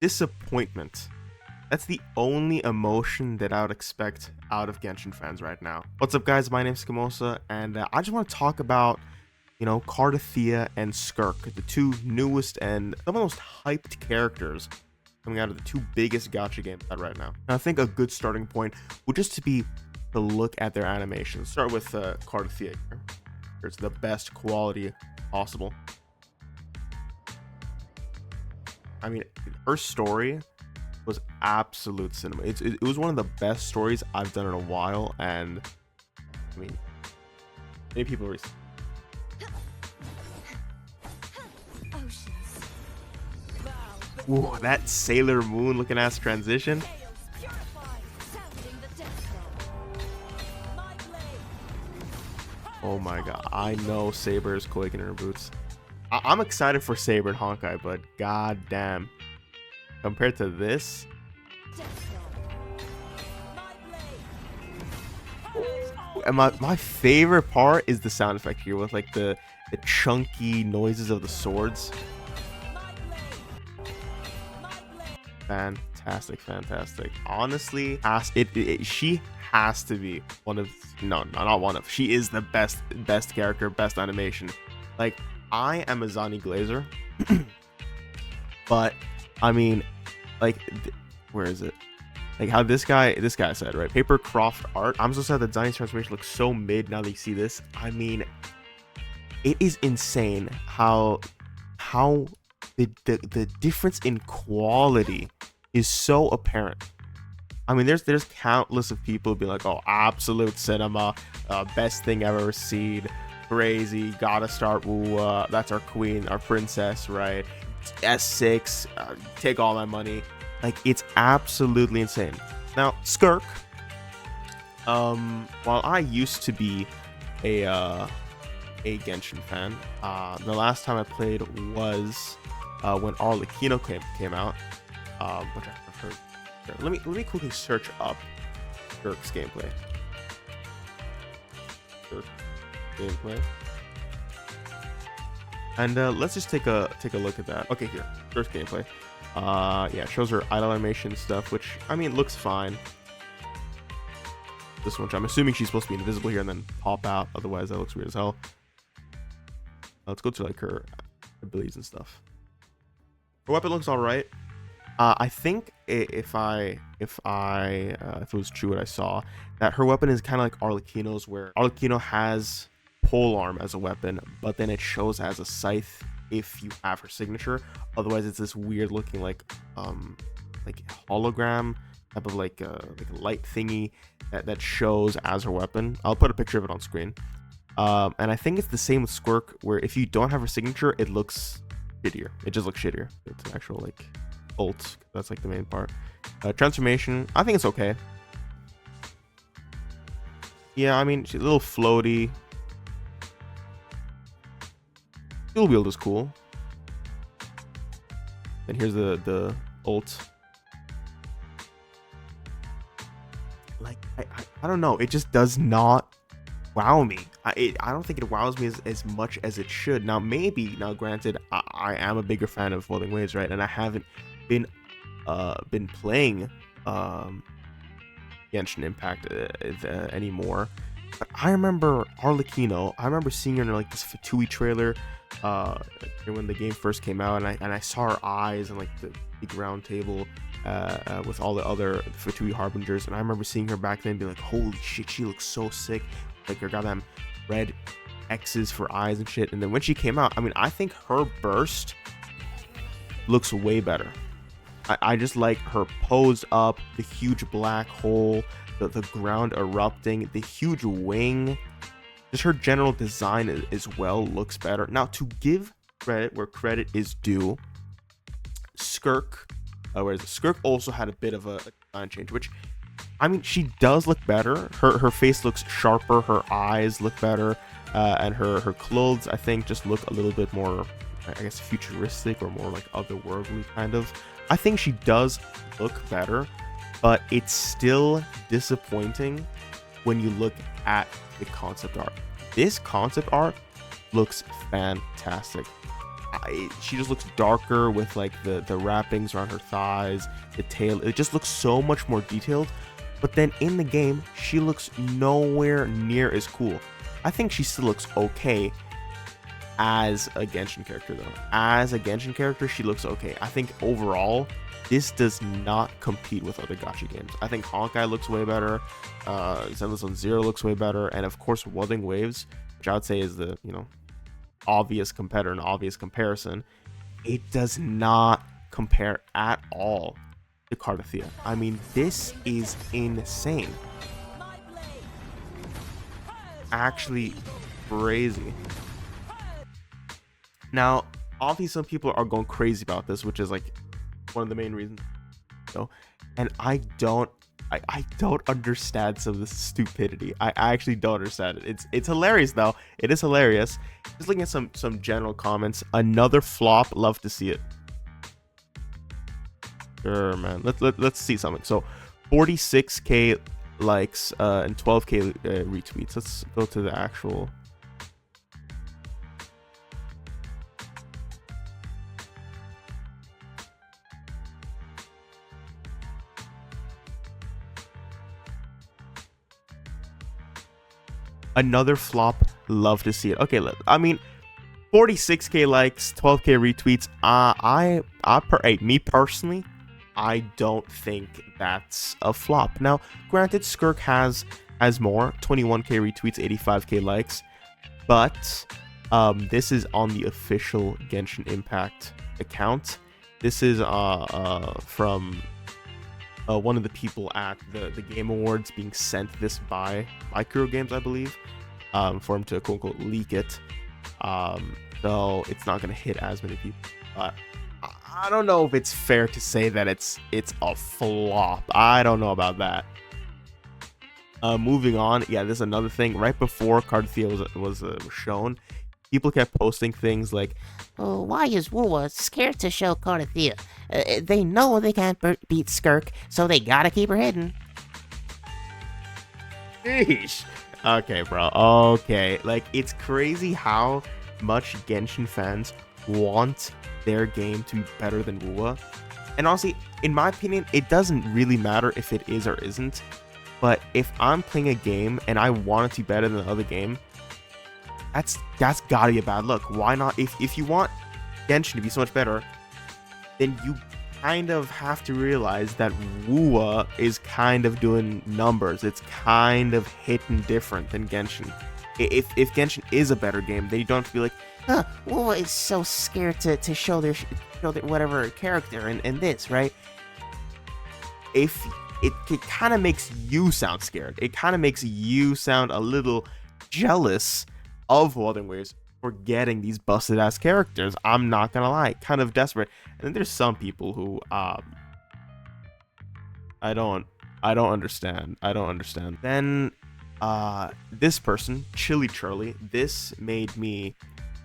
disappointment. That's the only emotion that I would expect out of Genshin fans right now. What's up, guys? My name's Skamosa, and I just want to talk about, Cartethyia and Skirk, the two newest and some of the most hyped characters coming out of the two biggest gacha games out right now. And I think a good starting point would just to be to look at their animations. Start with Cartethyia here. It's the best quality possible. I mean, her story was absolute cinema. It was one of the best stories I've done in a while, and I mean, many people are. Ooh, that Sailor Moon looking ass transition. Oh my god, I know Saber is quaking in her boots. I'm excited for Saber and Honkai, but god damn, compared to this, and my favorite part is the sound effect here with like the chunky noises of the swords. Fantastic. Honestly, she has to be one of, no, not one of, she is the best character, best animation. Like, I am a Zani glazer, but I mean, like, where is it? Like how this guy said, right? Paper craft art. I'm so sad that Zani's transformation looks so mid now that you see this. I mean, it is insane how the difference in quality is so apparent. I mean, there's countless of people be like, oh, absolute cinema, best thing I've ever seen, crazy, gotta start, that's our queen, our princess, right? S6, take all my money. Like, it's absolutely insane. Now, Skirk, while I used to be a Genshin fan, the last time I played was when Arlecchino came out, which I've heard. Let me quickly search up Skirk's gameplay. And let's just take a look at that. Okay, here, Skirk's gameplay. Yeah, it shows her idle animation stuff, which I mean looks fine. This one, I'm assuming she's supposed to be invisible here and then pop out. Otherwise, that looks weird as hell. Let's go to like her abilities and stuff. Her weapon looks all right. I think if it was true what I saw, that her weapon is kind of like Arlecchino's, where Arlecchino has polearm as a weapon, but then it shows as a scythe if you have her signature. Otherwise, it's this weird looking like hologram type of like a light thingy that shows as her weapon. I'll put a picture of it on screen. And I think it's the same with Skirk, where if you don't have her signature, it looks shittier. It just looks shittier. It's an actual like ult. That's like the main part. Transformation, I think it's okay. Yeah, I mean, she's a little floaty. Dual wield is cool. And here's the ult. Like, I don't know. It just does not wow me. I don't think it wows me as much as it should. Now, granted, I am a bigger fan of Floating Waves, right? And I haven't been playing Genshin Impact anymore. But I remember Arlecchino. I remember seeing her in like this Fatui trailer when the game first came out, and I saw her eyes and like the big round table with all the other Fatui harbingers, and I remember seeing her back then and be like, holy shit, she looks so sick. Like her goddamn red X's for eyes and shit. And then when she came out, I mean, I think her burst looks way better. I just like her pose up, the huge black hole, the ground erupting, the huge wing. Just her general design as well looks better. Now, to give credit where credit is due, Skirk, whereas Skirk also had a bit of a design change, which, I mean, she does look better. Her face looks sharper, her eyes look better, and her clothes, I think, just look a little bit more, I guess, futuristic or more like otherworldly kind of. I think she does look better, but it's still disappointing when you look at the concept art. This concept art looks fantastic. she just looks darker with like the wrappings around her thighs, the tail. It just looks so much more detailed. But then in the game, she looks nowhere near as cool. I think she still looks okay as a Genshin character, though. As a Genshin character, she looks okay. I think overall, this does not compete with other gacha games. I think Honkai looks way better. Zenless Zone Zero looks way better. And of course, Wuthering Waves, which I would say is the, obvious competitor and obvious comparison. It does not compare at all to Cartethyia. I mean, this is insane. Actually crazy. Now, obviously some people are going crazy about this, which is like one of the main reasons, and I don't understand some of this stupidity. I actually don't understand it. It's hilarious though. It is hilarious. Just looking at some general comments. Another flop, love to see it. Sure, man. Let's see something. So 46k likes and 12k retweets. Let's go to the actual. Another flop, love to see it. Okay, I mean, 46k likes, 12k retweets. Me personally, I don't think that's a flop. Now, granted, Skirk has more, 21k retweets, 85k likes, but this is on the official Genshin Impact account. This is from one of the people at the Game Awards being sent this by Kuro Games, I believe, for him to quote unquote leak it. So it's not gonna hit as many people. But I don't know if it's fair to say that it's a flop. I don't know about that. Moving on, yeah, this is another thing. Right before Cartethyia was shown, people kept posting things like, "Oh, why is Wuwa scared to show Cartethyia? They know they can't beat Skirk, so they gotta keep her hidden." Sheesh. Okay, bro. Okay. Like, it's crazy how much Genshin fans want their game to be better than Wuwa. And honestly, in my opinion, it doesn't really matter if it is or isn't. But if I'm playing a game and I want it to be better than the other game, that's gotta be a bad look. Why not? If you want Genshin to be so much better, then you kind of have to realize that Wuwa is kind of doing numbers. It's kind of hitting different than Genshin. If Genshin is a better game, then you don't have to be like, Wuwa is so scared to show their whatever character in this, right? If it kind of makes you sound scared. It kind of makes you sound a little jealous of Wuthering Waves for getting these busted ass characters. I'm not gonna lie, kind of desperate. And then there's some people who I don't understand. Then this person, Chili Charlie, this made me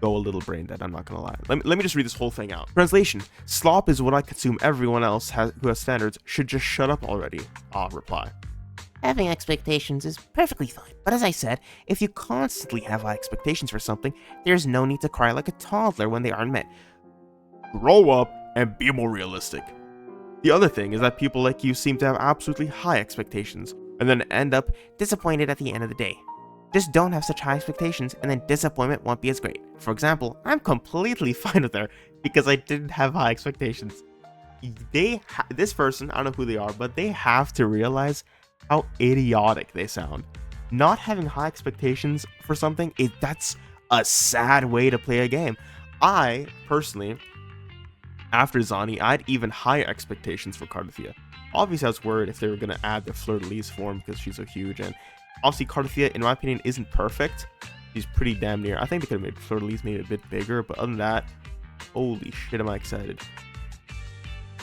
go a little brain dead. I'm not gonna lie. Let me just read this whole thing out. Translation: slop is what I consume. Everyone else who has standards should just shut up already. Reply: having expectations is perfectly fine, but as I said, if you constantly have high expectations for something, there's no need to cry like a toddler when they aren't met. Grow up and be more realistic. The other thing is that people like you seem to have absolutely high expectations and then end up disappointed at the end of the day. Just don't have such high expectations, and then disappointment won't be as great. For example, I'm completely fine with her because I didn't have high expectations. This person, I don't know who they are, but they have to realize how idiotic they sound. Not having high expectations for something, that's a sad way to play a game. I, personally, after Zani, I had even higher expectations for Cartethyia. Obviously, I was worried if they were going to add the Fleur-de-Lis form because she's so huge, and obviously, Cartethyia, in my opinion, isn't perfect. She's pretty damn near. I think they could have made Fleur-de-Lis maybe a bit bigger, but other than that, holy shit, am I excited.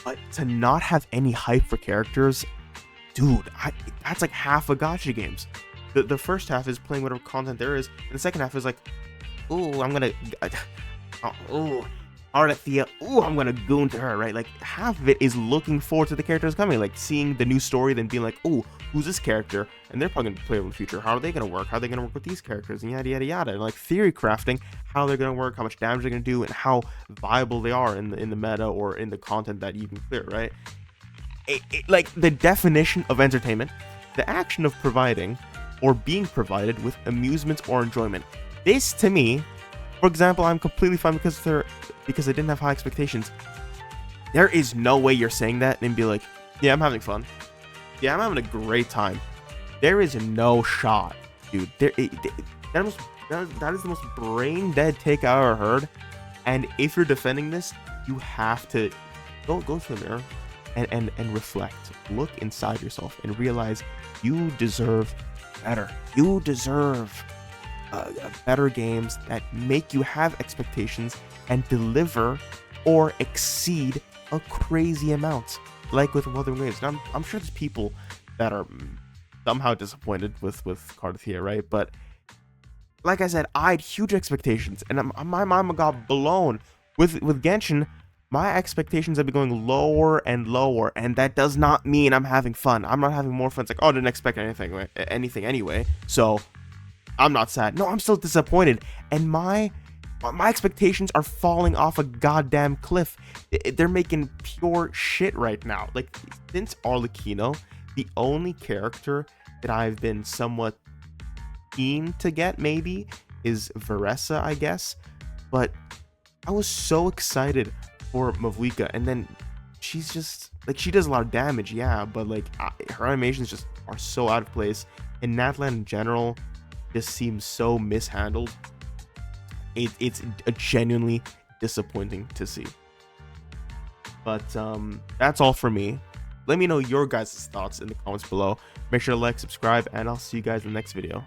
But to not have any hype for characters, dude, that's like half of gacha games. The first half is playing whatever content there is, and the second half is like, ooh, I'm gonna, ooh, Cartethyia, ooh, I'm gonna goon to her, right? Like, half of it is looking forward to the characters coming, like seeing the new story, then being like, ooh, who's this character? And they're probably gonna play in the future. How are they gonna work? How are they gonna work with these characters? And yada yada yada. And like theory crafting, how they're gonna work, how much damage they're gonna do, and how viable they are in the meta or in the content that you can clear, right? Like the definition of entertainment, the action of providing or being provided with amusement or enjoyment. This to me, for example, I'm completely fine because I didn't have high expectations. There is no way you're saying that and be like, yeah, I'm having fun. Yeah, I'm having a great time. There is no shot, dude. That is the most brain dead take I ever heard. And if you're defending this, you have to go to the mirror and reflect. Look inside yourself and realize you deserve better. You deserve better games that make you have expectations and deliver or exceed a crazy amount, like with Wuthering Waves. Now, I'm sure there's people that are somehow disappointed with Cartethyia, right? But like I said, I had huge expectations, and my mama got blown with Genshin. My expectations have been going lower and lower, and that does not mean I'm having fun. I'm not having more fun. It's like, oh, I didn't expect anything anyway, so I'm not sad. No, I'm still disappointed, and my expectations are falling off a goddamn cliff. They're making pure shit right now. Like, since Arlecchino, the only character that I've been somewhat keen to get maybe is Veressa, I guess. But I was so excited for Mavuika, and then she's just like, she does a lot of damage, yeah, but like her animations just are so out of place, and Natlan in general just seems so mishandled. It's a genuinely disappointing to see. But that's all for me. Let me know your guys' thoughts in the comments below. Make sure to like, subscribe, and I'll see you guys in the next video.